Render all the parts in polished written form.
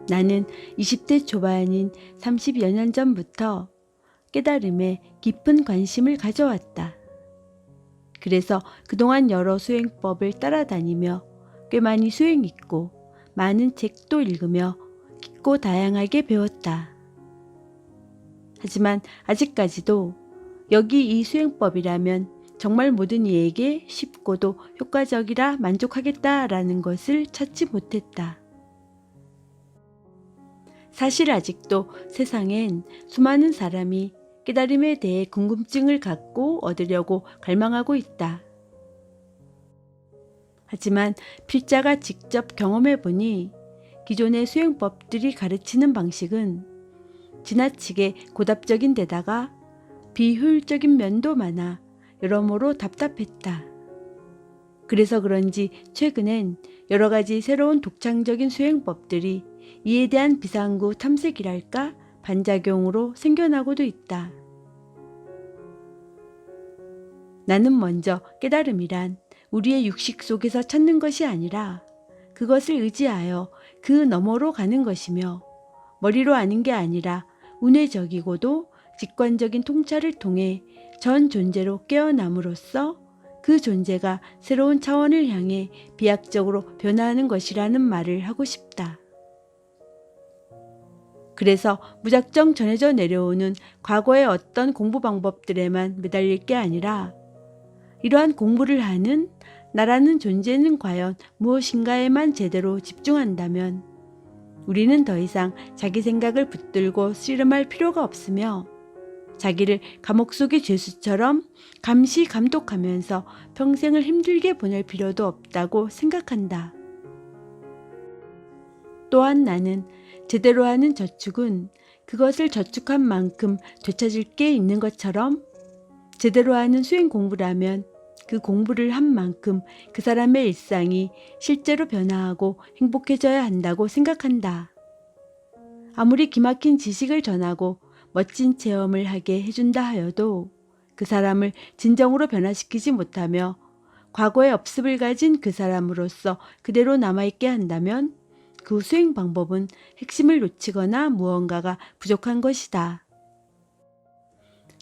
나는 20대 초반인 30여 년 전부터 깨달음에 깊은 관심을 가져왔다. 그래서 그동안 여러 수행법을 따라다니며 꽤 많이 수행했고 많은 책도 읽으며 깊고 다양하게 배웠다. 하지만 아직까지도 여기 이 수행법이라면 정말 모든 이에게 쉽고도 효과적이라 만족하겠다라는 것을 찾지 못했다. 사실 아직도 세상엔 수많은 사람이 깨달음에 대해 궁금증을 갖고 얻으려고 갈망하고 있다. 하지만 필자가 직접 경험해보니 기존의 수행법들이 가르치는 방식은 지나치게 고답적인 데다가 비효율적인 면도 많아 여러모로 답답했다. 그래서 그런지 최근엔 여러 가지 새로운 독창적인 수행법들이 이에 대한 비상구 탐색이랄까 반작용으로 생겨나고도 있다. 나는 먼저 깨달음이란 우리의 육식 속에서 찾는 것이 아니라 그것을 의지하여 그 너머로 가는 것이며 머리로 아는 게 아니라 운회적이고도 직관적인 통찰을 통해 전 존재로 깨어남으로써 그 존재가 새로운 차원을 향해 비약적으로 변화하는 것이라는 말을 하고 싶다. 그래서 무작정 전해져 내려오는 과거의 어떤 공부 방법들에만 매달릴 게 아니라 이러한 공부를 하는 나라는 존재는 과연 무엇인가에만 제대로 집중한다면 우리는 더 이상 자기 생각을 붙들고 씨름할 필요가 없으며 자기를 감옥 속의 죄수처럼 감시 감독하면서 평생을 힘들게 보낼 필요도 없다고 생각한다. 또한 나는 제대로 하는 저축은 그것을 저축한 만큼 되찾을 게 있는 것처럼 제대로 하는 수행 공부라면 그 공부를 한 만큼 그 사람의 일상이 실제로 변화하고 행복해져야 한다고 생각한다. 아무리 기막힌 지식을 전하고 멋진 체험을 하게 해준다 하여도 그 사람을 진정으로 변화시키지 못하며 과거의 업습을 가진 그 사람으로서 그대로 남아있게 한다면 그 수행 방법은 핵심을 놓치거나 무언가가 부족한 것이다.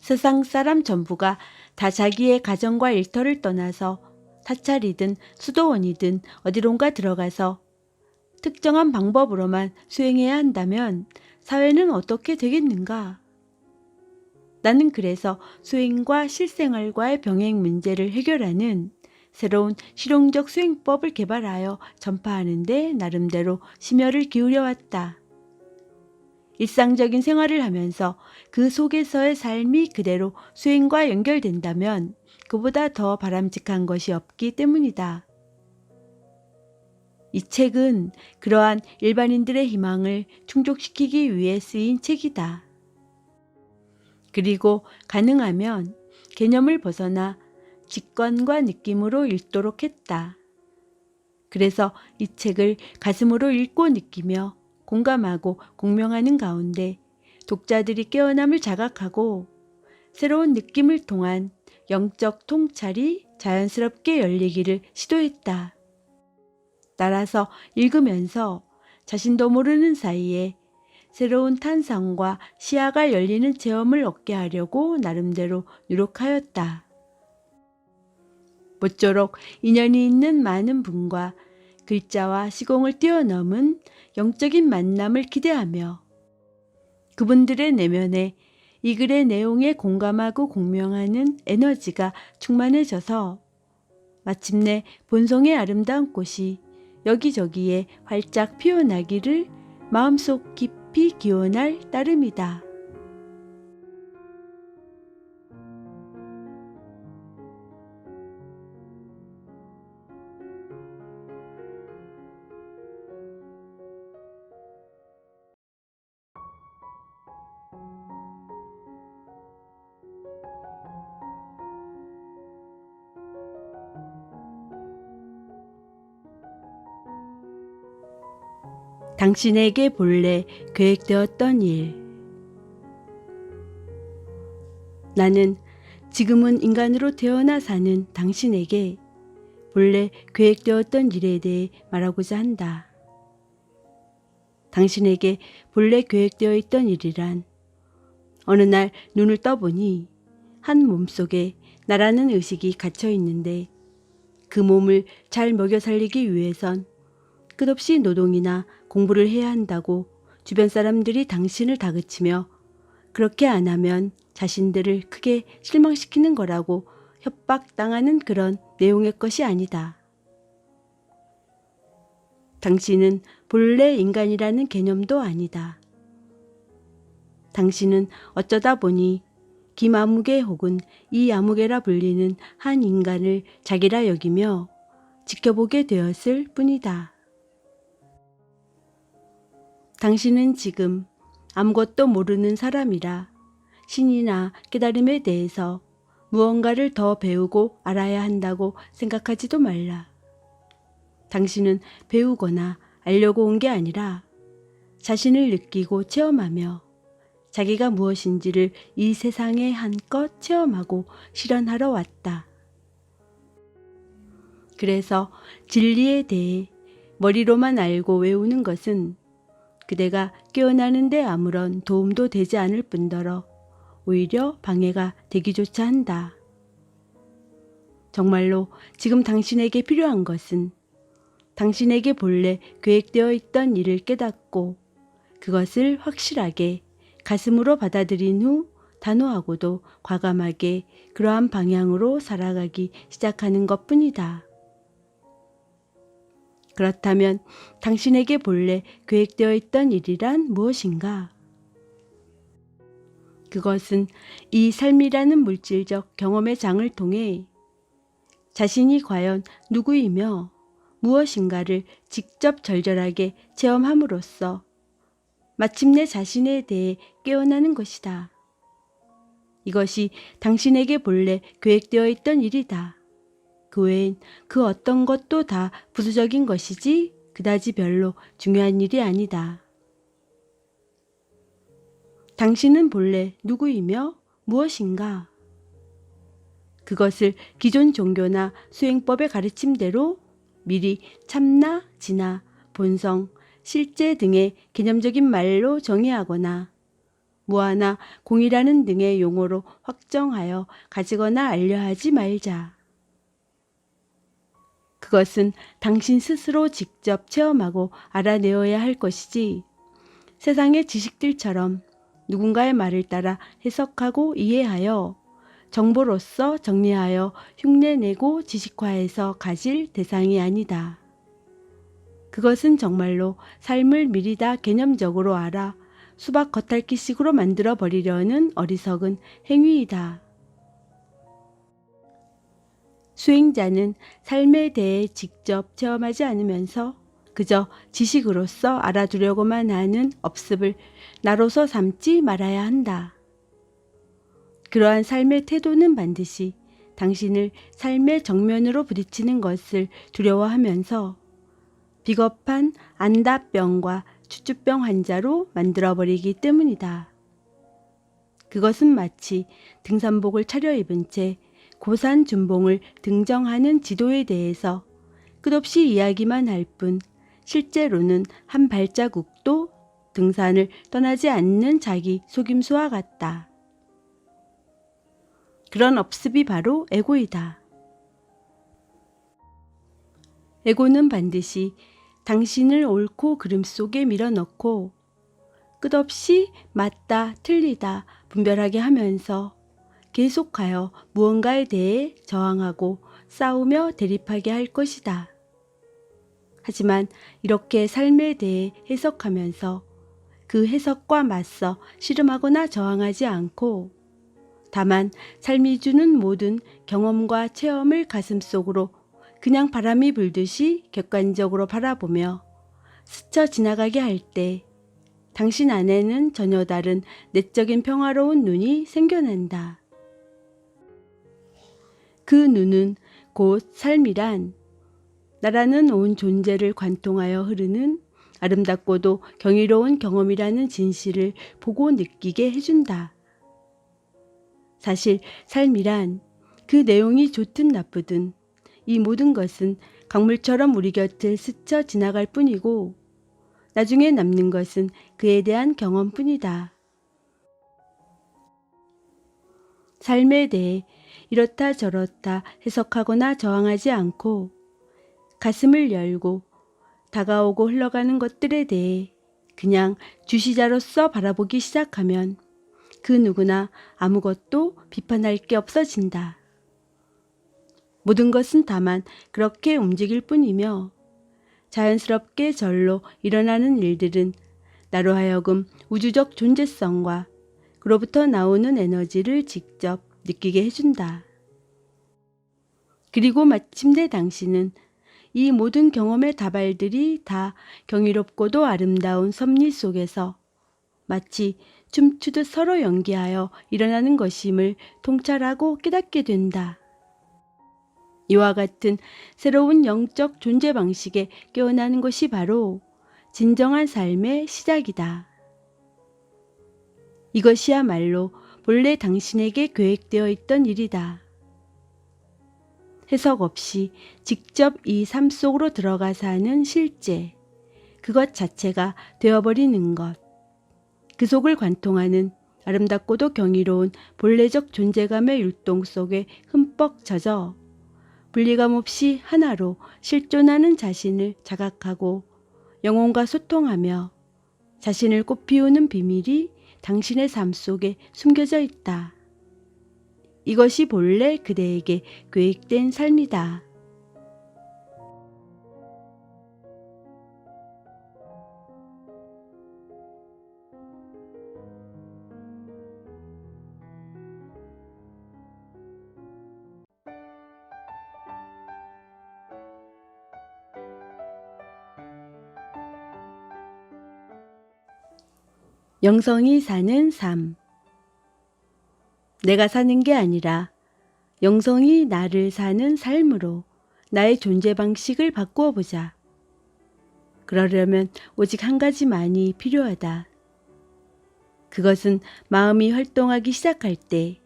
세상 사람 전부가 다 자기의 가정과 일터를 떠나서 사찰이든 수도원이든 어디론가 들어가서 특정한 방법으로만 수행해야 한다면 사회는 어떻게 되겠는가? 나는 그래서 수행과 실생활과의 병행 문제를 해결하는 새로운 실용적 수행법을 개발하여 전파하는 데 나름대로 심혈을 기울여왔다. 일상적인 생활을 하면서 그 속에서의 삶이 그대로 수행과 연결된다면 그보다 더 바람직한 것이 없기 때문이다. 이 책은 그러한 일반인들의 희망을 충족시키기 위해 쓰인 책이다. 그리고 가능하면 개념을 벗어나 직관과 느낌으로 읽도록 했다. 그래서 이 책을 가슴으로 읽고 느끼며 공감하고 공명하는 가운데 독자들이 깨어남을 자각하고 새로운 느낌을 통한 영적 통찰이 자연스럽게 열리기를 시도했다. 따라서 읽으면서 자신도 모르는 사이에 새로운 탄성과 시야가 열리는 체험을 얻게 하려고 나름대로 노력하였다. 모쪼록 인연이 있는 많은 분과 글자와 시공을 뛰어넘은 영적인 만남을 기대하며 그분들의 내면에 이 글의 내용에 공감하고 공명하는 에너지가 충만해져서 마침내 본성의 아름다운 꽃이 여기저기에 활짝 피어나기를 마음속 깊이 기원할 따름이다. 당신에게 본래 계획되었던 일. 나는 지금은 인간으로 태어나 사는 당신에게 본래 계획되었던 일에 대해 말하고자 한다. 당신에게 본래 계획되어 있던 일이란 어느 날 눈을 떠보니 한 몸속에 나라는 의식이 갇혀 있는데 그 몸을 잘 먹여 살리기 위해선 끝없이 노동이나 공부를 해야 한다고 주변 사람들이 당신을 다그치며 그렇게 안 하면 자신들을 크게 실망시키는 거라고 협박당하는 그런 내용의 것이 아니다. 당신은 본래 인간이라는 개념도 아니다. 당신은 어쩌다 보니 김아무개 혹은 이아무개라 불리는 한 인간을 자기라 여기며 지켜보게 되었을 뿐이다. 당신은 지금 아무것도 모르는 사람이라 신이나 깨달음에 대해서 무언가를 더 배우고 알아야 한다고 생각하지도 말라. 당신은 배우거나 알려고 온 게 아니라 자신을 느끼고 체험하며 자기가 무엇인지를 이 세상에 한껏 체험하고 실현하러 왔다. 그래서 진리에 대해 머리로만 알고 외우는 것은 그대가 깨어나는데 아무런 도움도 되지 않을 뿐더러 오히려 방해가 되기조차 한다. 정말로 지금 당신에게 필요한 것은 당신에게 본래 계획되어 있던 일을 깨닫고 그것을 확실하게 가슴으로 받아들인 후 단호하고도 과감하게 그러한 방향으로 살아가기 시작하는 것뿐이다. 그렇다면 당신에게 본래 계획되어 있던 일이란 무엇인가? 그것은 이 삶이라는 물질적 경험의 장을 통해 자신이 과연 누구이며 무엇인가를 직접 절절하게 체험함으로써 마침내 자신에 대해 깨어나는 것이다. 이것이 당신에게 본래 계획되어 있던 일이다. 그 외엔 그 어떤 것도 다 부수적인 것이지 그다지 별로 중요한 일이 아니다. 당신은 본래 누구이며 무엇인가? 그것을 기존 종교나 수행법의 가르침대로 미리 참나, 진화, 본성, 실제 등의 개념적인 말로 정의하거나 무아나 공이라는 등의 용어로 확정하여 가지거나 알려하지 말자. 그것은 당신 스스로 직접 체험하고 알아내어야 할 것이지 세상의 지식들처럼 누군가의 말을 따라 해석하고 이해하여 정보로서 정리하여 흉내내고 지식화해서 가질 대상이 아니다. 그것은 정말로 삶을 미리 다 개념적으로 알아 수박 겉핥기식으로 만들어 버리려는 어리석은 행위이다. 수행자는 삶에 대해 직접 체험하지 않으면서 그저 지식으로서 알아두려고만 하는 업습을 나로서 삼지 말아야 한다. 그러한 삶의 태도는 반드시 당신을 삶의 정면으로 부딪히는 것을 두려워하면서 비겁한 안다병과 추추병 환자로 만들어버리기 때문이다. 그것은 마치 등산복을 차려입은 채 고산 준봉을 등정하는 지도에 대해서 끝없이 이야기만 할 뿐 실제로는 한 발자국도 등산을 떠나지 않는 자기 속임수와 같다. 그런 업습이 바로 에고이다. 에고는 반드시 당신을 옳고 그름 속에 밀어넣고 끝없이 맞다 틀리다 분별하게 하면서 계속하여 무언가에 대해 저항하고 싸우며 대립하게 할 것이다. 하지만 이렇게 삶에 대해 해석하면서 그 해석과 맞서 씨름하거나 저항하지 않고 다만 삶이 주는 모든 경험과 체험을 가슴속으로 그냥 바람이 불듯이 객관적으로 바라보며 스쳐 지나가게 할 때 당신 안에는 전혀 다른 내적인 평화로운 눈이 생겨난다. 그 눈은 곧 삶이란 나라는 온 존재를 관통하여 흐르는 아름답고도 경이로운 경험이라는 진실을 보고 느끼게 해준다. 사실 삶이란 그 내용이 좋든 나쁘든 이 모든 것은 강물처럼 우리 곁을 스쳐 지나갈 뿐이고 나중에 남는 것은 그에 대한 경험뿐이다. 삶에 대해 이렇다 저렇다 해석하거나 저항하지 않고 가슴을 열고 다가오고 흘러가는 것들에 대해 그냥 주시자로서 바라보기 시작하면 그 누구나 아무것도 비판할 게 없어진다. 모든 것은 다만 그렇게 움직일 뿐이며 자연스럽게 절로 일어나는 일들은 나로 하여금 우주적 존재성과 그로부터 나오는 에너지를 직접 느끼게 해준다. 그리고 마침내 당신은 이 모든 경험의 다발들이 다 경이롭고도 아름다운 섭리 속에서 마치 춤추듯 서로 연기하여 일어나는 것임을 통찰하고 깨닫게 된다. 이와 같은 새로운 영적 존재 방식에 깨어나는 것이 바로 진정한 삶의 시작이다. 이것이야말로 본래 당신에게 계획되어 있던 일이다. 해석 없이 직접 이 삶 속으로 들어가서 하는 실제, 그것 자체가 되어버리는 것, 그 속을 관통하는 아름답고도 경이로운 본래적 존재감의 율동 속에 흠뻑 젖어 분리감 없이 하나로 실존하는 자신을 자각하고 영혼과 소통하며 자신을 꽃피우는 비밀이 당신의 삶 속에 숨겨져 있다. 이것이 본래 그대에게 계획된 삶이다. 영성이 사는 삶. 내가 사는 게 아니라 영성이 나를 사는 삶으로 나의 존재 방식을 바꾸어 보자. 그러려면 오직 한 가지만이 필요하다. 그것은 마음이 활동하기 시작할 때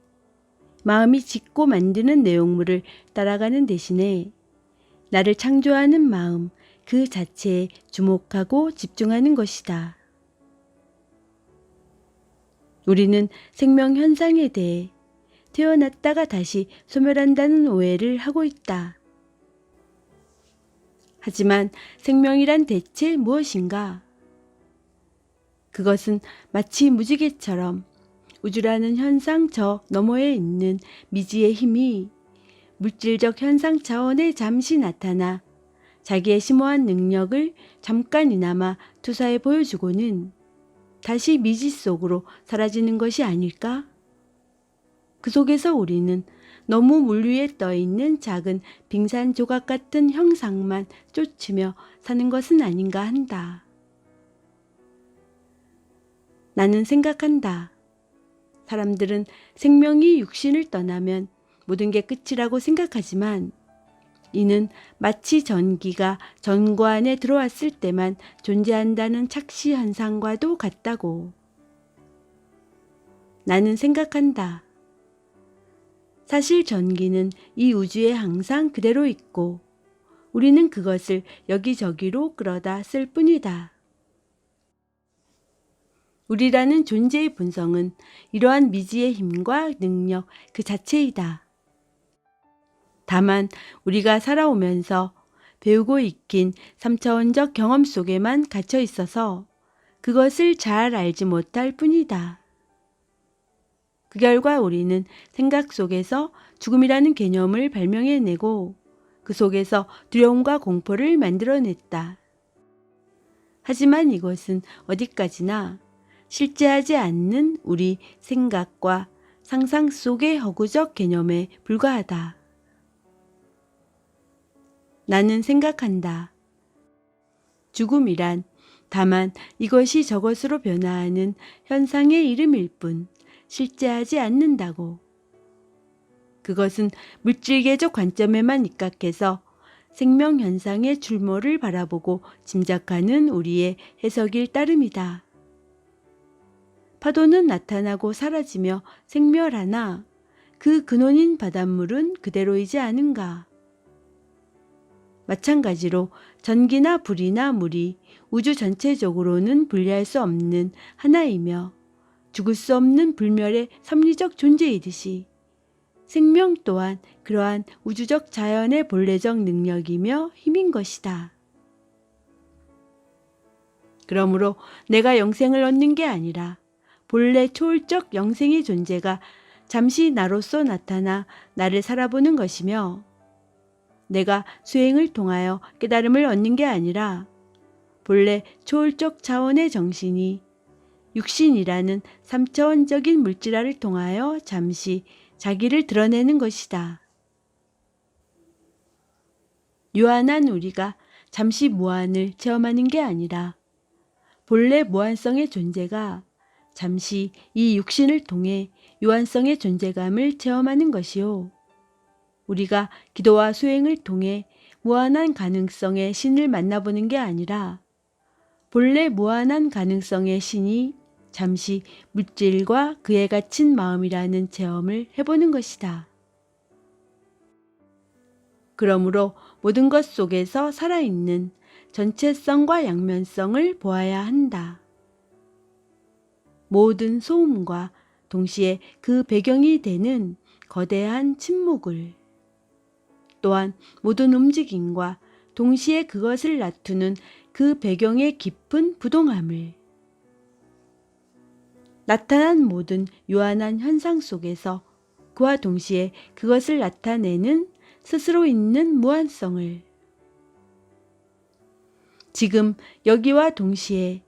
마음이 짓고 만드는 내용물을 따라가는 대신에 나를 창조하는 마음 그 자체에 주목하고 집중하는 것이다. 우리는 생명 현상에 대해 태어났다가 다시 소멸한다는 오해를 하고 있다. 하지만 생명이란 대체 무엇인가? 그것은 마치 무지개처럼 우주라는 현상 저 너머에 있는 미지의 힘이 물질적 현상 차원에 잠시 나타나 자기의 심오한 능력을 잠깐이나마 투사해 보여주고는 다시 미지 속으로 사라지는 것이 아닐까? 그 속에서 우리는 너무 물 위에 떠있는 작은 빙산 조각 같은 형상만 쫓으며 사는 것은 아닌가 한다. 나는 생각한다. 사람들은 생명이 육신을 떠나면 모든 게 끝이라고 생각하지만 이는 마치 전기가 전구 안에 들어왔을 때만 존재한다는 착시 현상과도 같다고. 나는 생각한다. 사실 전기는 이 우주에 항상 그대로 있고 우리는 그것을 여기저기로 끌어다 쓸 뿐이다. 우리라는 존재의 본성은 이러한 미지의 힘과 능력 그 자체이다. 다만 우리가 살아오면서 배우고 익힌 3차원적 경험 속에만 갇혀 있어서 그것을 잘 알지 못할 뿐이다. 그 결과 우리는 생각 속에서 죽음이라는 개념을 발명해내고 그 속에서 두려움과 공포를 만들어냈다. 하지만 이것은 어디까지나 실제하지 않는 우리 생각과 상상 속의 허구적 개념에 불과하다. 나는 생각한다. 죽음이란 다만 이것이 저것으로 변화하는 현상의 이름일 뿐 실제하지 않는다고. 그것은 물질계적 관점에만 입각해서 생명 현상의 출몰을 바라보고 짐작하는 우리의 해석일 따름이다. 파도는 나타나고 사라지며 생멸하나 그 근원인 바닷물은 그대로이지 않은가. 마찬가지로 전기나 불이나 물이 우주 전체적으로는 분리할 수 없는 하나이며 죽을 수 없는 불멸의 섭리적 존재이듯이 생명 또한 그러한 우주적 자연의 본래적 능력이며 힘인 것이다. 그러므로 내가 영생을 얻는 게 아니라 본래 초월적 영생의 존재가 잠시 나로서 나타나 나를 살아보는 것이며, 내가 수행을 통하여 깨달음을 얻는 게 아니라 본래 초월적 차원의 정신이 육신이라는 3차원적인 물질화를 통하여 잠시 자기를 드러내는 것이다. 유한한 우리가 잠시 무한을 체험하는 게 아니라 본래 무한성의 존재가 잠시 이 육신을 통해 유한성의 존재감을 체험하는 것이요. 우리가 기도와 수행을 통해 무한한 가능성의 신을 만나보는 게 아니라 본래 무한한 가능성의 신이 잠시 물질과 그에 갇힌 마음이라는 체험을 해보는 것이다. 그러므로 모든 것 속에서 살아있는 전체성과 양면성을 보아야 한다. 모든 소음과 동시에 그 배경이 되는 거대한 침묵을, 또한 모든 움직임과 동시에 그것을 나투는 그 배경의 깊은 부동함을, 나타난 모든 유한한 현상 속에서 그와 동시에 그것을 나타내는 스스로 있는 무한성을, 지금 여기와 동시에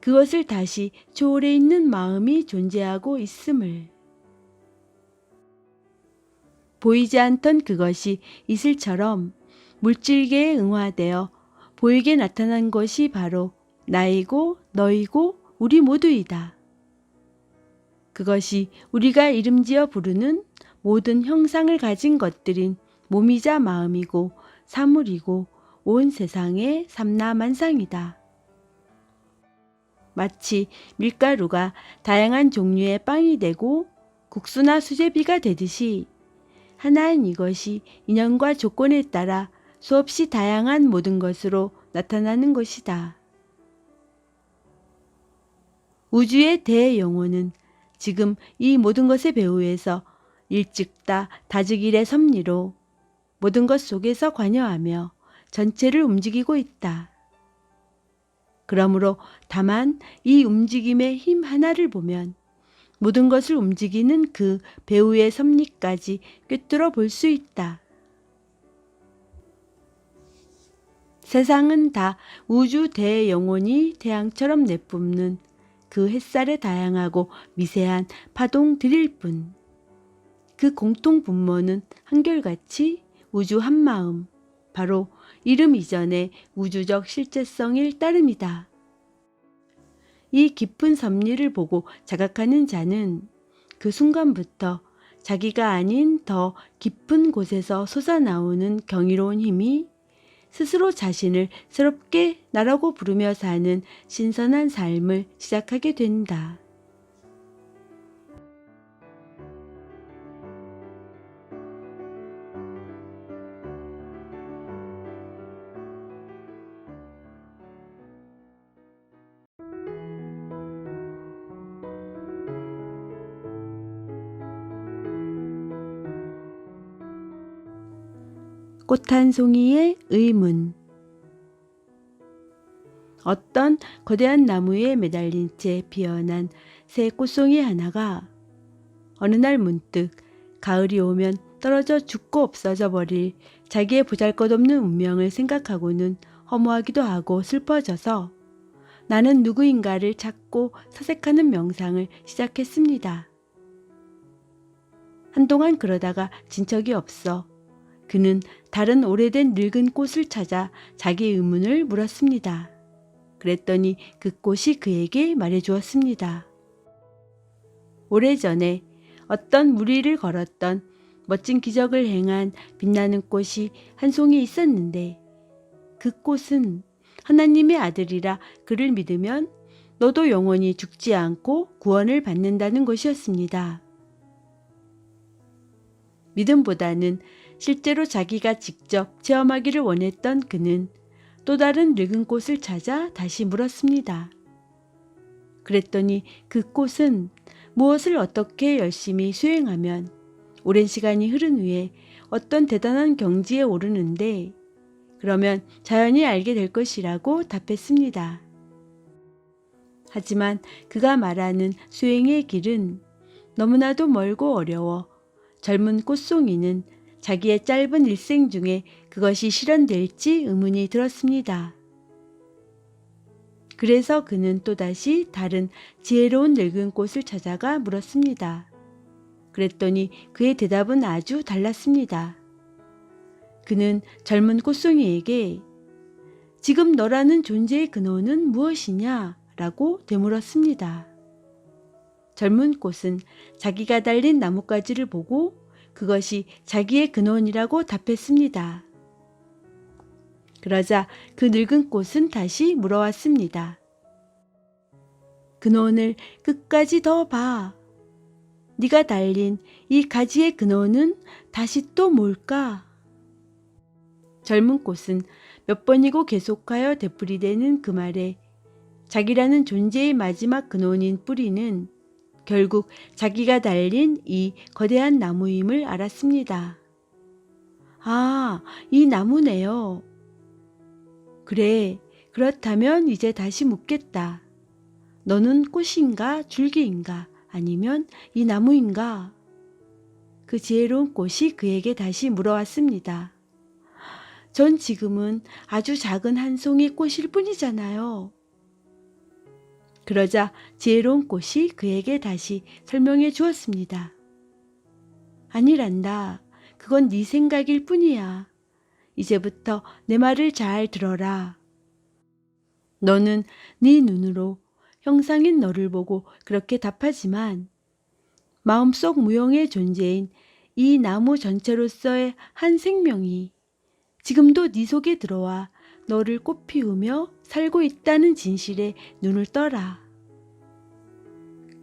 그것을 다시 초월해 있는 마음이 존재하고 있음을, 보이지 않던 그것이 이슬처럼 물질계에 응화되어 보이게 나타난 것이 바로 나이고 너이고 우리 모두이다. 그것이 우리가 이름지어 부르는 모든 형상을 가진 것들인 몸이자 마음이고 사물이고 온 세상의 삼라만상이다. 마치 밀가루가 다양한 종류의 빵이 되고 국수나 수제비가 되듯이 하나인 이것이 인연과 조건에 따라 수없이 다양한 모든 것으로 나타나는 것이다. 우주의 대영혼은 지금 이 모든 것의 배후에서 일찍다 다즈길의 섭리로 모든 것 속에서 관여하며 전체를 움직이고 있다. 그러므로 다만 이 움직임의 힘 하나를 보면 모든 것을 움직이는 그 배후의 섭리까지 꿰뚫어 볼 수 있다. 세상은 다 우주 대영혼이 태양처럼 내뿜는 그 햇살의 다양하고 미세한 파동들일 뿐, 그 공통 분모는 한결같이 우주 한마음, 바로 이름 이전의 우주적 실제성일 따름이다. 이 깊은 섭리를 보고 자각하는 자는 그 순간부터 자기가 아닌 더 깊은 곳에서 솟아나오는 경이로운 힘이 스스로 자신을 새롭게 나라고 부르며 사는 신선한 삶을 시작하게 된다. 꽃 한 송이의 의문. 어떤 거대한 나무에 매달린 채 피어난 새 꽃송이 하나가 어느 날 문득 가을이 오면 떨어져 죽고 없어져 버릴 자기의 보잘것없는 운명을 생각하고는 허무하기도 하고 슬퍼져서 나는 누구인가를 찾고 사색하는 명상을 시작했습니다. 한동안 그러다가 진척이 없어 그는 다른 오래된 늙은 꽃을 찾아 자기 의문을 물었습니다. 그랬더니 그 꽃이 그에게 말해주었습니다. 오래전에 어떤 무리를 걸었던 멋진 기적을 행한 빛나는 꽃이 한 송이 있었는데, 그 꽃은 하나님의 아들이라 그를 믿으면 너도 영원히 죽지 않고 구원을 받는다는 것이었습니다. 믿음보다는 실제로 자기가 직접 체험하기를 원했던 그는 또 다른 늙은 꽃을 찾아 다시 물었습니다. 그랬더니 그 꽃은 무엇을 어떻게 열심히 수행하면 오랜 시간이 흐른 후에 어떤 대단한 경지에 오르는데 그러면 자연히 알게 될 것이라고 답했습니다. 하지만 그가 말하는 수행의 길은 너무나도 멀고 어려워 젊은 꽃송이는 자기의 짧은 일생 중에 그것이 실현될지 의문이 들었습니다. 그래서 그는 또다시 다른 지혜로운 늙은 꽃을 찾아가 물었습니다. 그랬더니 그의 대답은 아주 달랐습니다. 그는 젊은 꽃송이에게 지금 너라는 존재의 근원은 무엇이냐? 라고 되물었습니다. 젊은 꽃은 자기가 달린 나뭇가지를 보고 그것이 자기의 근원이라고 답했습니다. 그러자 그 늙은 꽃은 다시 물어왔습니다. 근원을 끝까지 더 봐. 네가 달린 이 가지의 근원은 다시 또 뭘까? 젊은 꽃은 몇 번이고 계속하여 되풀이되는 그 말에 자기라는 존재의 마지막 근원인 뿌리는 결국 자기가 달린 이 거대한 나무임을 알았습니다. 아, 이 나무네요. 그래, 그렇다면 이제 다시 묻겠다. 너는 꽃인가 줄기인가 아니면 이 나무인가? 그 지혜로운 꽃이 그에게 다시 물어왔습니다. 전 지금은 아주 작은 한 송이 꽃일 뿐이잖아요. 그러자 지혜로운 꽃이 그에게 다시 설명해 주었습니다. 아니란다. 그건 네 생각일 뿐이야. 이제부터 내 말을 잘 들어라. 너는 네 눈으로 형상인 너를 보고 그렇게 답하지만 마음속 무형의 존재인 이 나무 전체로서의 한 생명이 지금도 네 속에 들어와 너를 꽃피우며 살고 있다는 진실에 눈을 떠라.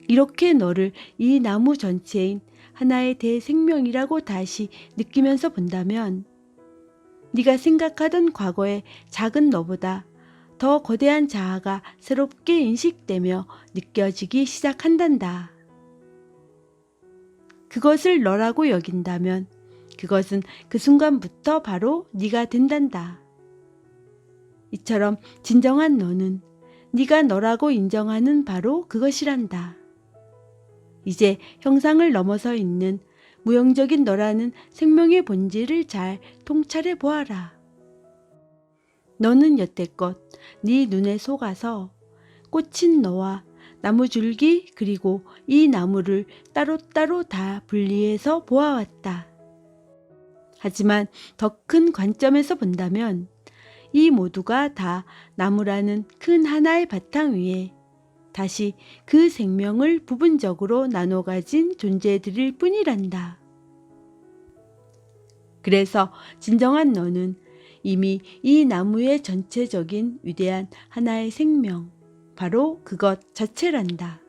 이렇게 너를 이 나무 전체인 하나의 대생명이라고 다시 느끼면서 본다면 네가 생각하던 과거의 작은 너보다 더 거대한 자아가 새롭게 인식되며 느껴지기 시작한단다. 그것을 너라고 여긴다면 그것은 그 순간부터 바로 네가 된단다. 이처럼 진정한 너는 네가 너라고 인정하는 바로 그것이란다. 이제 형상을 넘어서 있는 무형적인 너라는 생명의 본질을 잘 통찰해 보아라. 너는 여태껏 네 눈에 속아서 꽃인 너와 나무줄기 그리고 이 나무를 따로따로 다 분리해서 보아왔다. 하지만 더 큰 관점에서 본다면 이 모두가 다 나무라는 큰 하나의 바탕 위에 다시 그 생명을 부분적으로 나눠 가진 존재들일 뿐이란다. 그래서 진정한 너는 이미 이 나무의 전체적인 위대한 하나의 생명, 바로 그것 자체란다.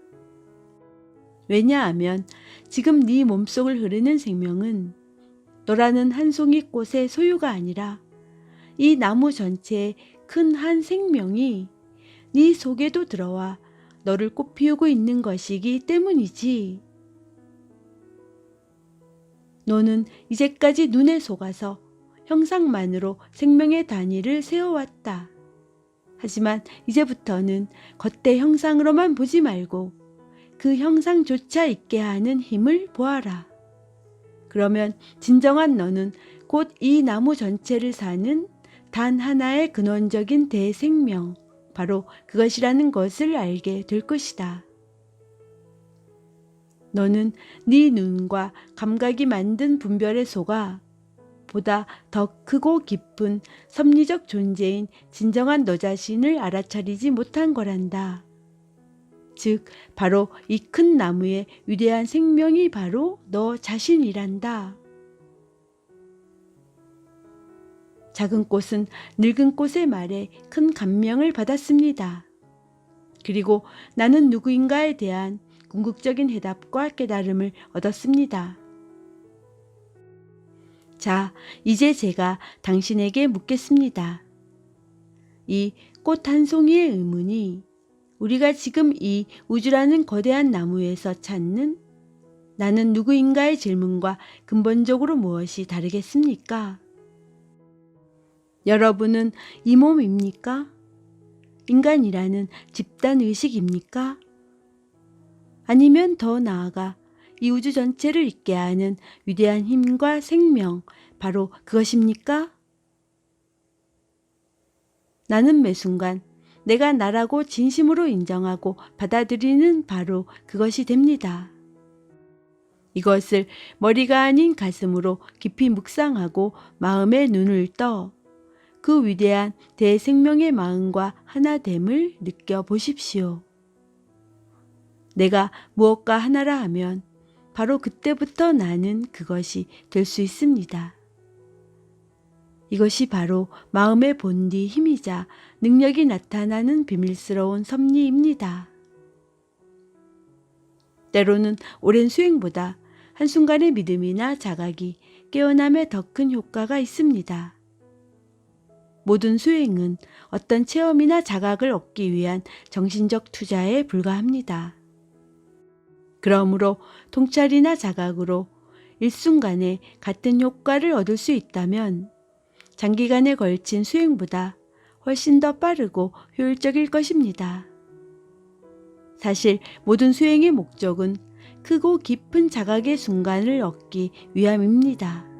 왜냐하면 지금 네 몸속을 흐르는 생명은 너라는 한 송이 꽃의 소유가 아니라 이 나무 전체의 큰 한 생명이 네 속에도 들어와 너를 꽃피우고 있는 것이기 때문이지. 너는 이제까지 눈에 속아서 형상만으로 생명의 단위를 세워왔다. 하지만 이제부터는 겉의 형상으로만 보지 말고 그 형상조차 있게 하는 힘을 보아라. 그러면 진정한 너는 곧 이 나무 전체를 사는 단 하나의 근원적인 대생명, 바로 그것이라는 것을 알게 될 것이다. 너는 네 눈과 감각이 만든 분별에 속아 보다 더 크고 깊은 섭리적 존재인 진정한 너 자신을 알아차리지 못한 거란다. 즉 바로 이 큰 나무의 위대한 생명이 바로 너 자신이란다. 작은 꽃은 늙은 꽃의 말에 큰 감명을 받았습니다. 그리고 나는 누구인가에 대한 궁극적인 해답과 깨달음을 얻었습니다. 자, 이제 제가 당신에게 묻겠습니다. 이 꽃 한 송이의 의문이 우리가 지금 이 우주라는 거대한 나무에서 찾는 나는 누구인가의 질문과 근본적으로 무엇이 다르겠습니까? 여러분은 이 몸입니까? 인간이라는 집단 의식입니까? 아니면 더 나아가 이 우주 전체를 있게 하는 위대한 힘과 생명, 바로 그것입니까? 나는 매 순간 내가 나라고 진심으로 인정하고 받아들이는 바로 그것이 됩니다. 이것을 머리가 아닌 가슴으로 깊이 묵상하고 마음의 눈을 떠 그 위대한 대생명의 마음과 하나됨을 느껴보십시오. 내가 무엇과 하나라 하면 바로 그때부터 나는 그것이 될 수 있습니다. 이것이 바로 마음의 본디 힘이자 능력이 나타나는 비밀스러운 섭리입니다. 때로는 오랜 수행보다 한순간의 믿음이나 자각이 깨어남에 더 큰 효과가 있습니다. 모든 수행은 어떤 체험이나 자각을 얻기 위한 정신적 투자에 불과합니다. 그러므로 통찰이나 자각으로 일순간에 같은 효과를 얻을 수 있다면 장기간에 걸친 수행보다 훨씬 더 빠르고 효율적일 것입니다. 사실 모든 수행의 목적은 크고 깊은 자각의 순간을 얻기 위함입니다.